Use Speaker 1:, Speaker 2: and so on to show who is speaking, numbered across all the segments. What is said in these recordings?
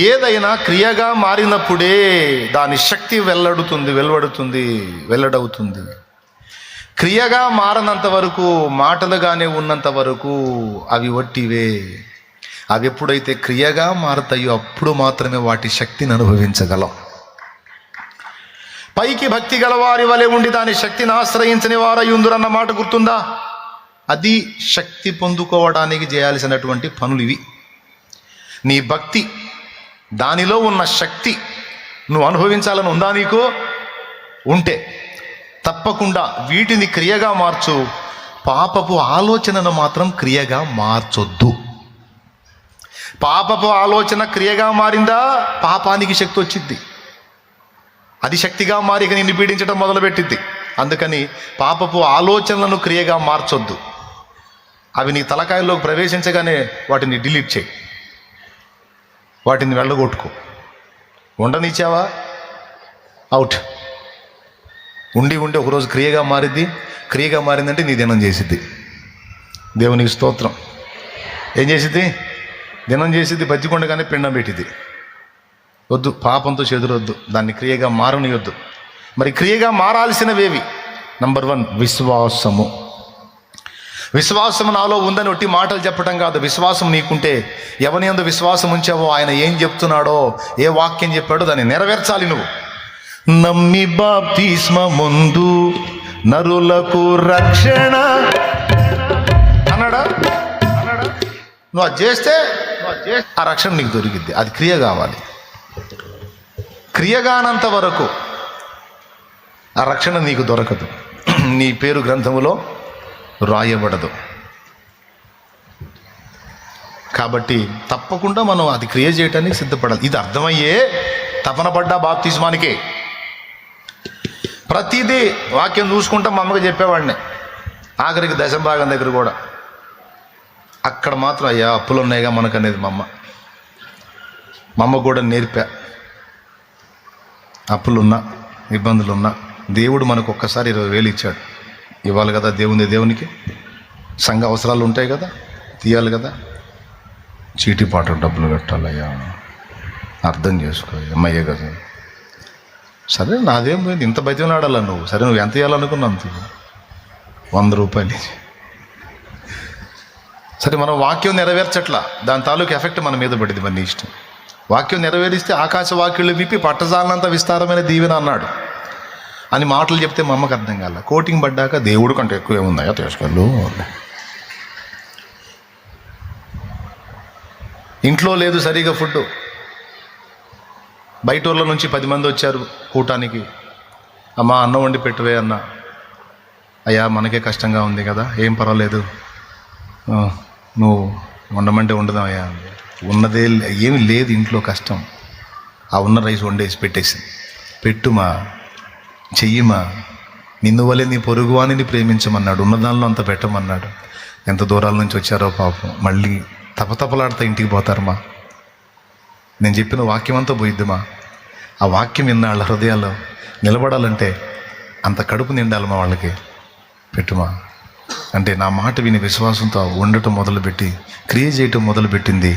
Speaker 1: ఏదైనా క్రియగా మారినప్పుడే దాని శక్తి వెల్లడవుతుంది. క్రియగా మారనంత వరకు, మాటలుగానే ఉన్నంత వరకు అవి వట్టివే. అవి ఎప్పుడైతే క్రియగా మారతాయో అప్పుడు మాత్రమే వాటి శక్తిని అనుభవించగలం. పైకి భక్తి గలవారి వలె ఉండి దాని శక్తిని ఆశ్రయించని వారయుందురన్న మాట గుర్తుందా? అది శక్తి పొందుకోవడానికి చేయాల్సినటువంటి పనులు ఇవి. నీ భక్తి, దానిలో ఉన్న శక్తి నువ్వు అనుభవించాలని ఉందా నీకు? ఉంటే తప్పకుండా వీటిని క్రియగా మార్చు. పాపపు ఆలోచనను మాత్రం క్రియగా మార్చొద్దు. పాపపు ఆలోచన క్రియగా మారిందా పాపానికి శక్తి వచ్చింది. అది శక్తిగా మారి నిన్ను పీడించడం మొదలుపెట్టింది. అందుకని పాపపు ఆలోచనలను క్రియగా మార్చొద్దు. అవి నీ తలకాయల్లోకి ప్రవేశించగానే వాటిని డిలీట్ చేయి, వాటిని వెళ్ళగొట్టుకో. ఉండనిచ్చావా? అవుట్. ఉండి ఒకరోజు క్రియగా మారిద్ది. క్రియగా మారిందంటే నీ దినం చేసిద్ది. దేవునికి స్తోత్రం. ఏం చేసిద్ది? దినం చేసిద్ది. బజ్జికొండగానే పిండం పెట్టిద్ది. వద్దు, పాపంతో చెదురొద్దు, దాన్ని క్రియగా మారనియొద్దు. మరి క్రియగా మారాల్సినవేవి? నంబర్ 1 విశ్వాసము. విశ్వాసము నాలో ఉందని ఒట్టి మాటలు చెప్పడం కాదు. విశ్వాసం నీకుంటే, ఎవని యందు విశ్వాసం ఉంచావో ఆయన ఏం చెప్తున్నాడో, ఏ వాక్యం చెప్పాడో దాన్ని నెరవేర్చాలి నువ్వు. నమ్మి బాప్తిస్మముందు నరులకు రక్షణ అన్నాడా? నువ్వు అది చేస్తే ఆ రక్షణ నీకు దొరికిద్ది. అది క్రియ కావాలి. క్రియగానంత వరకు ఆ రక్షణ నీకు దొరకదు. నీ పేరు గ్రంథములో రాయబడదు. కాబట్టి తప్పకుండా మనం అది క్రియ చేయటానికి సిద్ధపడాలి. ఇది అర్థమయ్యే తపన పడ్డా బాప్తిస్మానికే. ప్రతిదీ వాక్యం చూసుకుంటా మా అమ్మకి చెప్పేవాడిని. ఆఖరికి దశభాగం దగ్గర కూడా అక్కడ మాత్రం అయ్యా అప్పులు ఉన్నాయిగా మనకు అనేది మా అమ్మ కూడా నేర్పా. అప్పులున్నా, ఇబ్బందులున్నా దేవుడు మనకు ఒక్కసారి 20,000 ఇచ్చాడు. ఇవ్వాలి కదా దేవునికి. సంఘ అవసరాలు ఉంటాయి కదా, తీయాలి కదా. చీటిపాటు డబ్బులు కట్టాలయ్యా, అర్థం చేసుకో అమ్మయ్యే కదా. సరే నాదేం పోయింది, ఇంత బతిమలాడాలా నువ్వు? సరే నువ్వు ఎంత ఇవ్వాలనుకున్నావు అంత 100 రూపాయలు. సరే మనం వాక్యం నెరవేర్చట్లా, దాని తాలూకు ఎఫెక్ట్ మన మీద పడింది. మన ఇష్టం. వాక్యం నెరవేరిస్తే ఆకాశ వాక్యులు విప్పి పట్టజాలనంత విస్తారమైన దీవెన అన్నాడు అని మాటలు చెప్తే మా అమ్మకి అర్థం కాల. కోటింగ్ పడ్డాక దేవుడు కంటే ఎక్కువ ఏముందా తీసుకెళ్ళు. ఇంట్లో లేదు సరిగా ఫుడ్. బయట ఊళ్ళ నుంచి 10 మంది వచ్చారు కూటానికి. అమ్మా అన్నం వండి పెట్టువే అన్న. అయ్యా మనకే కష్టంగా ఉంది కదా, ఏం పర్వాలేదు, నువ్వు వండమంటే వండుదాం అయ్యా. ఉన్నదే ఏమి లేదు ఇంట్లో, కష్టం. ఆ ఉన్న రైస్ వండేసి పెట్టేసింది. పెట్టుమా, చెయ్యిమా, నిన్ను వలె నీ పొరుగువానిని ప్రేమించమన్నాడు. ఉన్నదానిలో అంత పెట్టమన్నాడు. ఎంత దూరాల నుంచి వచ్చారో పాపం. మళ్ళీ తపతపలాడుతా ఇంటికి పోతారమ్మా. నేను చెప్పిన వాక్యం అంతా పోయిద్దిమా. ఆ వాక్యం విన్న వాళ్ళ హృదయాల్లో నిలబడాలంటే అంత కడుపు నిండాలమ్మా వాళ్ళకి. పెట్టుమా అంటే నా మాట విని విశ్వాసంతో ఉండటం మొదలుపెట్టి క్రియ చేయటం మొదలుపెట్టింది.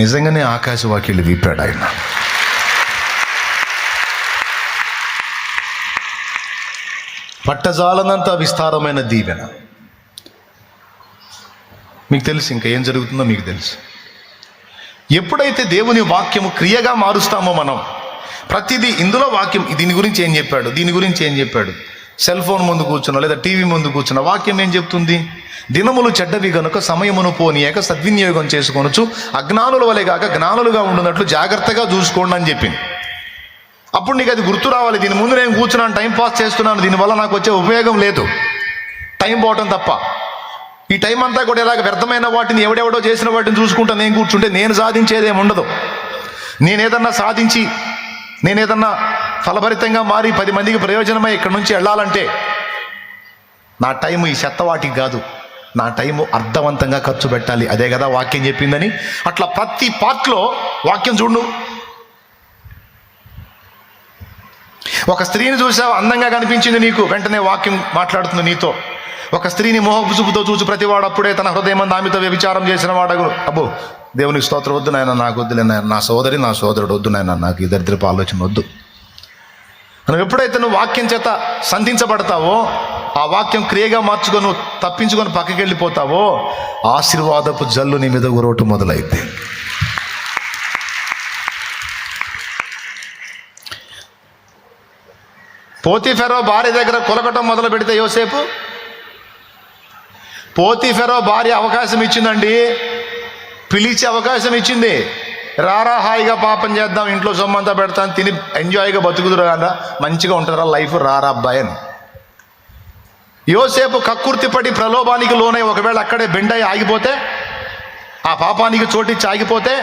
Speaker 1: నిజంగానే ఆకాశ వాక్యాలు విప్పాడు ఆయన. పట్టజాలనంత విస్తారమైన దీవెన. మీకు తెలుసు ఇంకా ఏం జరుగుతుందో మీకు తెలుసు. ఎప్పుడైతే దేవుని వాక్యము క్రియగా మారుస్తామో మనం, ప్రతిదీ ఇందులో వాక్యం దీని గురించి ఏం చెప్పాడు, దీని గురించి ఏం చెప్పాడు. సెల్ ఫోన్ ముందు కూర్చున్నా లేదా టీవీ ముందు కూర్చున్న వాక్యం ఏం చెప్తుంది? దినములు చెడ్డవి గనుక సమయమును పోనీయక సద్వినియోగం చేసుకొనొచ్చు, అజ్ఞానుల వలె కాక జ్ఞానులుగా ఉండునట్లు జాగ్రత్తగా చూసుకోండి అని చెప్పింది. అప్పుడు నీకు అది గుర్తు రావాలి. దీని ముందు నేను కూర్చున్నాను, టైం పాస్ చేస్తున్నాను, దీనివల్ల నాకు వచ్చే ఉపయోగం లేదు, టైం పోవటం తప్ప. ఈ టైం అంతా కూడా ఇలాగ వ్యర్థమైన వాటిని, ఎవడెవడో చేసిన వాటిని చూసుకుంటా నేను కూర్చుంటే నేను సాధించేదేమి ఉండదు. నేనేదన్నా సాధించి, నేనేదన్నా ఫలభరితంగా మారి 10 మందికి ప్రయోజనమై ఇక్కడి నుంచి వెళ్ళాలంటే నా టైము ఈ చెత్త వాటికి కాదు. నా టైము అర్థవంతంగా ఖర్చు పెట్టాలి. అదే కదా వాక్యం చెప్పిందని. అట్లా ప్రతి పార్ట్లో వాక్యం చూడు. ఒక స్త్రీని చూసావు, అందంగా కనిపించింది నీకు, వెంటనే వాక్యం మాట్లాడుతుంది నీతో. ఒక స్త్రీని మోహపు చూపుతో చూసి ప్రతివాడు అప్పుడే తన హృదయం ఆమెతో వ్యభిచారం చేసిన వాడు అబ్బో దేవునికి స్తోత్రం, వద్దు నాయన, నాకు వద్దులే నాయన, నా సోదరి నా సోదరుడు వద్దు నాయన, నాకు ఈ దరిద్రపు ఆలోచన వద్దు. నువ్వు ఎప్పుడైతే నువ్వు వాక్యం చేత సంధించబడతావో, ఆ వాక్యం క్రియగా మార్చుకొని నువ్వు తప్పించుకొని పక్కకి వెళ్ళిపోతావో, ఆశీర్వాదపు జల్లు నీ మీద గురవటం మొదలైతే. పోతీఫెరో భార్య దగ్గర కులకటం మొదలు పెడితే యోసేపు, పోతీఫెరో భార్య అవకాశం ఇచ్చిందండి, పిలిచి అవకాశం ఇచ్చింది. రారా హాయిగా పాపం చేద్దాం, ఇంట్లో సొమ్మంతా పెడతాను, తిని ఎంజాయ్గా బతుకుదురు కదా, మంచిగా ఉంటారా లైఫ్, రారా అబ్బాయి అని. యోసేపు కక్కుర్తిపడి ప్రలోభానికి లోనై ఒకవేళ అక్కడే బెండై ఆగిపోతే, ఆ పాపానికి చోటిచ్చి ఆగిపోతే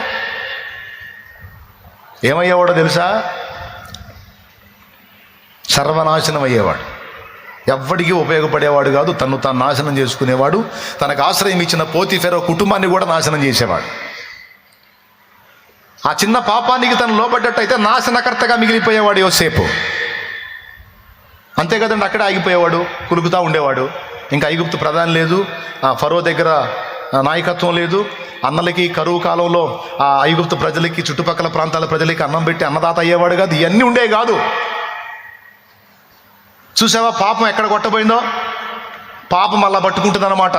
Speaker 1: ఏమయ్యేవాడో తెలుసా? సర్వనాశనం అయ్యేవాడు. ఎవ్వడికి ఉపయోగపడేవాడు కాదు, తను తాను నాశనం చేసుకునేవాడు. తనకు ఆశ్రయం ఇచ్చిన పోతీఫెరో కుటుంబాన్ని కూడా నాశనం చేసేవాడు. ఆ చిన్న పాపానికి తను లోబడ్డట్టయితే నాశనకర్తగా మిగిలిపోయేవాడు యోసేపు. అంతే కదండి, అక్కడే ఆగిపోయేవాడు, కులుకుతూ ఉండేవాడు. ఇంకా ఐగుప్తు ప్రధాని లేదు, ఫరో దగ్గర నాయకత్వం లేదు, అన్నలకి కరువు కాలంలో ఆ ఐగుప్తు ప్రజలకి, చుట్టుపక్కల ప్రాంతాల ప్రజలకి అన్నం పెట్టి అన్నదాత అయ్యేవాడు కాదు. ఇవన్నీ ఉండేవి కాదు. చూసావా పాపం ఎక్కడ కొట్టబోయిందో? పాపం అలా పట్టుకుంటుంది అన్నమాట.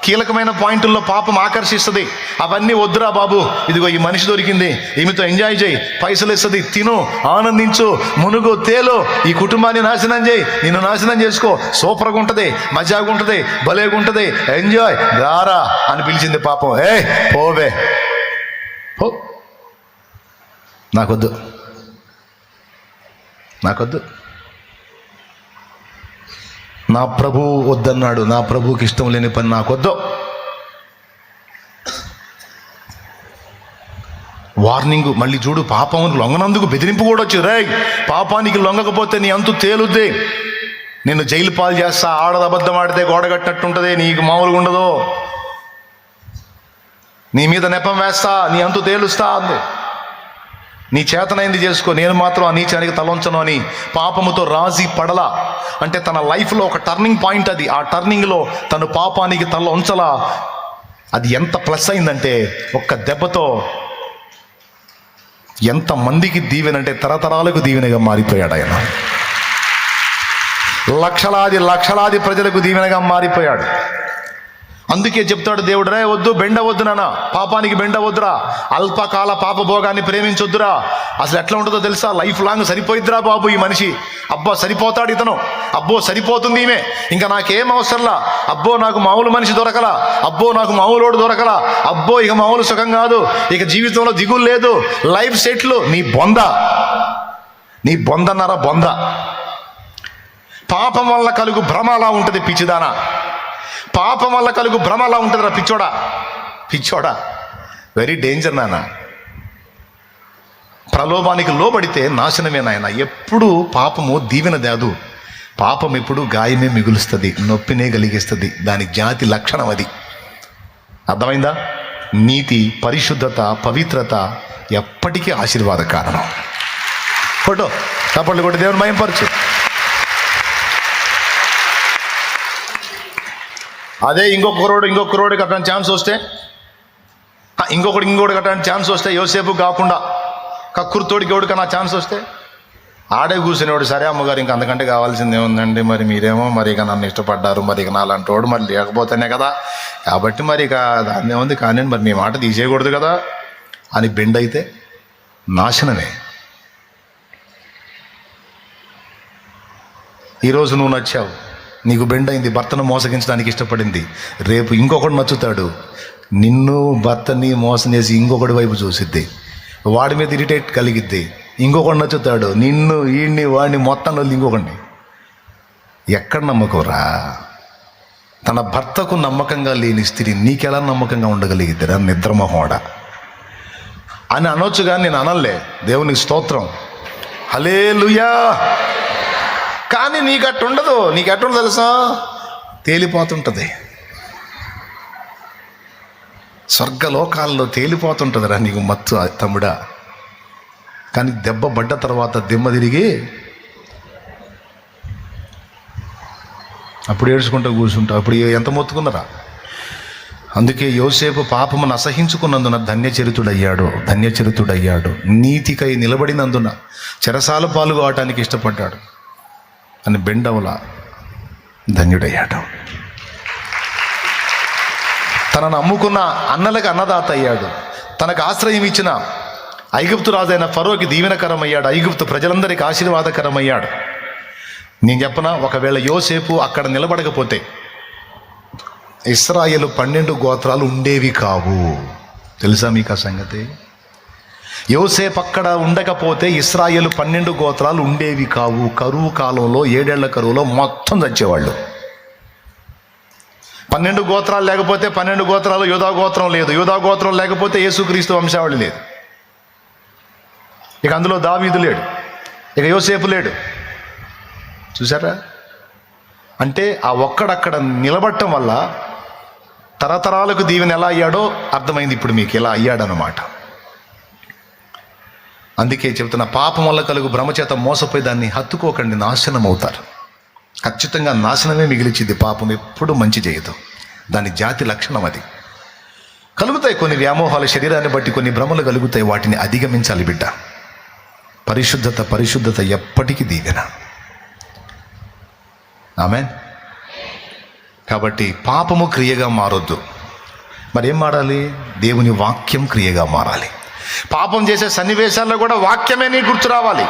Speaker 1: కీలకమైన పాయింట్ల్లో పాపం ఆకర్షిస్తుంది. అవన్నీ వద్దురా బాబు, ఇదిగో ఈ మనిషి దొరికింది, ఈమెతో ఎంజాయ్ చేయి, పైసలు ఇస్తుంది, తిను, ఆనందించు, మునుగు, తేలు, ఈ కుటుంబాన్ని నాశనం చేయి, నిన్ను నాశనం చేసుకో, సూపర్గా ఉంటుంది, మజాగా ఉంటుంది, భలేగా ఉంటుంది, ఎంజాయ్, రారా అని పిలిచింది పాపం. పోవే, పో, నాకొద్దు, నాకొద్దు, నా ప్రభు వద్దన్నాడు, నా ప్రభువుకి ఇష్టం లేని పని నాకొద్దు. వార్నింగ్ మళ్ళీ చూడు, పాపం లొంగనందుకు బెదిరింపు కూడా వచ్చి, రే పాపానికి లొంగకపోతే నీ అంతు తేలుద్ది, నిన్ను జైలు పాలు చేస్తా, ఆడది అబద్ధం ఆడితే గోడ కట్టినట్టుంటుంది, నీకు మామూలుగా ఉండదు, నీ మీద నెపం వేస్తా, నీ అంతు తేలుస్తా అంది. నీ చేతనైంది చేసుకో, నేను మాత్రం ఆ నీచానికి తలొంచను అని పాపముతో రాజీ పడలా. అంటే తన లైఫ్లో ఒక టర్నింగ్ పాయింట్ అది. ఆ టర్నింగ్లో తను పాపానికి తల ఉంచలా. అది ఎంత ప్లస్ అయిందంటే, ఒక్క దెబ్బతో ఎంతమందికి దీవెనంటే తరతరాలకు దీవెనగా మారిపోయాడు ఆయన. లక్షలాది లక్షలాది ప్రజలకు దీవెనగా మారిపోయాడు. అందుకే చెప్తాడు దేవుడు, రే వద్దు, బెండ వద్దు నాన్న, పాపానికి బెండ వద్దురా, అల్పకాల పాపభోగాన్ని ప్రేమించొద్దురా. అసలు ఎట్లా ఉంటుందో తెలుసా? లైఫ్ లాంగ్ సరిపోయిద్దిరా బాబు ఈ మనిషి, అబ్బో సరిపోతాడు ఇతను, అబ్బో సరిపోతుంది ఈమె, ఇంకా నాకేం అవసరంలా, అబ్బో నాకు మామూలు మనిషి దొరకలా, అబ్బో నాకు మామూలోడు దొరకలా, అబ్బో ఇక మామూలు సుఖం కాదు, ఇక జీవితంలో దిగులు లేదు, లైఫ్ సెట్లు. నీ బొంద, నీ బొందన్నారా బొంద. పాపం వల్ల కలుగు భ్రమ అలా ఉంటుంది పిచ్చిదానా, పాపం వల్ల కలుగు భ్రమ అలా ఉంటుందిరా పిచ్చోడా, పిచ్చోడా. వెరీ డేంజర్ నాన్న. ప్రలోభానికి లోబడితే నాశనమే నాయన. ఎప్పుడు పాపము దీవెన దాదు, పాపం ఎప్పుడు గాయమే మిగులుస్తుంది, నొప్పినే కలిగిస్తుంది. దాని జాతి లక్షణం అది. అర్థమైందా? నీతి, పరిశుద్ధత, పవిత్రత ఎప్పటికీ ఆశీర్వాద కారణం. ఫోటో తప్పట్లు కొట్టి దేవుని మయంపరచు. అదే ఇంకొక కుర్రోడికి అట్లాంటి ఛాన్స్ వస్తే, ఇంకొకటి అట్లాంటి ఛాన్స్ వస్తే, యోసేపు కాకుండా కక్కుర్తోడికి ఎవడికన్నా ఛాన్స్ వస్తే ఆడే కూర్చునేవాడు. సరే అమ్మగారు, ఇంక అంతకంటే కావాల్సిందే ఉందండి, మరి మీరేమో మరి ఇక నన్ను ఇష్టపడ్డారు, మరి ఇక నాలాంటి వాడు మరి లేకపోతేనే కదా, కాబట్టి మరి ఇక దాన్ని ఏముంది కానీ మరి మీ మాట తీసేయకూడదు కదా అని బెండ్ అయితే నాశనమే. ఈరోజు నువ్వు నచ్చావు, నీకు బెండ్ అయింది, భర్తను మోసగించడానికి ఇష్టపడింది, రేపు ఇంకొకటి నచ్చుతాడు, నిన్ను భర్తని మోసం చేసి ఇంకొకటి వైపు చూసిద్ది, వాడి మీద ఇరిటేట్ కలిగిద్ది, ఇంకొకటి నచ్చుతాడు, నిన్ను వీడిని వాడిని మొత్తంలో ఇంకొకడిని. ఎక్కడ నమ్మకరా? తన భర్తకు నమ్మకంగా లేని స్త్రీ నీకెలా నమ్మకంగా ఉండగలిగిద్దిరా నిద్రమోహోడ అని అనొచ్చు, కానీ నేను అనలే. దేవునికి స్తోత్రం, హల్లెలూయా. కానీ నీకు అట్టు ఉండదు. నీకు ఎట్టుండదు తెలుసా? తేలిపోతుంటుంది, స్వర్గలోకాల్లో తేలిపోతుంటుందిరా నీకు మత్తు తమ్ముడా. కానీ దెబ్బ పడ్డ తర్వాత దిమ్మ తిరిగి అప్పుడు ఏడ్చుకుంటూ కూర్చుంటావు. అప్పుడు ఎంత మొత్తుకున్నారా? అందుకే యోసేపు పాపమును అసహించుకున్నందున ధన్యచరితుడయ్యాడు. నీతికై నిలబడినందున చెరసాల పాలు కావటానికి ఇష్టపడ్డాడు అని బెండవల ధన్యుడయ్యాడు. తనను అమ్ముకున్న అన్నలకు అన్నదాత అయ్యాడు. తనకు ఆశ్రయం ఇచ్చిన ఐగుప్తు రాజైన ఫరోకి దీవెనకరమయ్యాడు. ఐగుప్తు ప్రజలందరికీ ఆశీర్వాదకరమయ్యాడు. నేను చెప్పనా, ఒకవేళ యోసేపు అక్కడ నిలబడకపోతే ఇశ్రాయేలు 12 గోత్రాలు ఉండేవి కావు. తెలుసా మీకు ఆ సంగతి? యోసేపు అక్కడ ఉండకపోతే ఇశ్రాయేలు 12 గోత్రాలు ఉండేవి కావు. కరువు కాలంలో 7 ఏళ్ల కరువులో మొత్తం చచ్చేవాళ్ళు. 12 గోత్రాలు లేకపోతే 12 గోత్రాలు యూదా గోత్రం లేదు. యూదా గోత్రం లేకపోతే యేసుక్రీస్తు వంశావళి లేదు. ఇక అందులో దావీదు లేడు, ఇక యోసేపు లేడు. చూసారా? అంటే ఆ ఒక్కడక్కడ నిలబడటం వల్ల తరతరాలకు దీవెన ఎలా అయ్యాడో అర్థమైంది ఇప్పుడు మీకు, ఎలా అయ్యాడనమాట. అందుకే చెబుతున్న, పాపం వల్ల కలుగు భ్రమచేత మోసపోయి దాన్ని హత్తుకోకండి, నాశనం అవుతారు. ఖచ్చితంగా నాశనమే మిగిలిచింది. పాపం ఎప్పుడు మంచి చేయదు. దాని జాతి లక్షణం అది. కలుగుతాయి కొన్ని వ్యామోహాలు, శరీరాన్ని బట్టి కొన్ని భ్రమలు కలుగుతాయి. వాటిని అధిగమించాలి బిడ్డ. పరిశుద్ధత ఎప్పటికీ దీవెన. ఆమేన్. కాబట్టి పాపము క్రియగా మారొద్దు. మరి ఏం మారాలి? దేవుని వాక్యం క్రియగా మారాలి. పాపం చేసే సన్నివేశాల్లో కూడా వాక్యమే నీ గుర్తు రావాలి.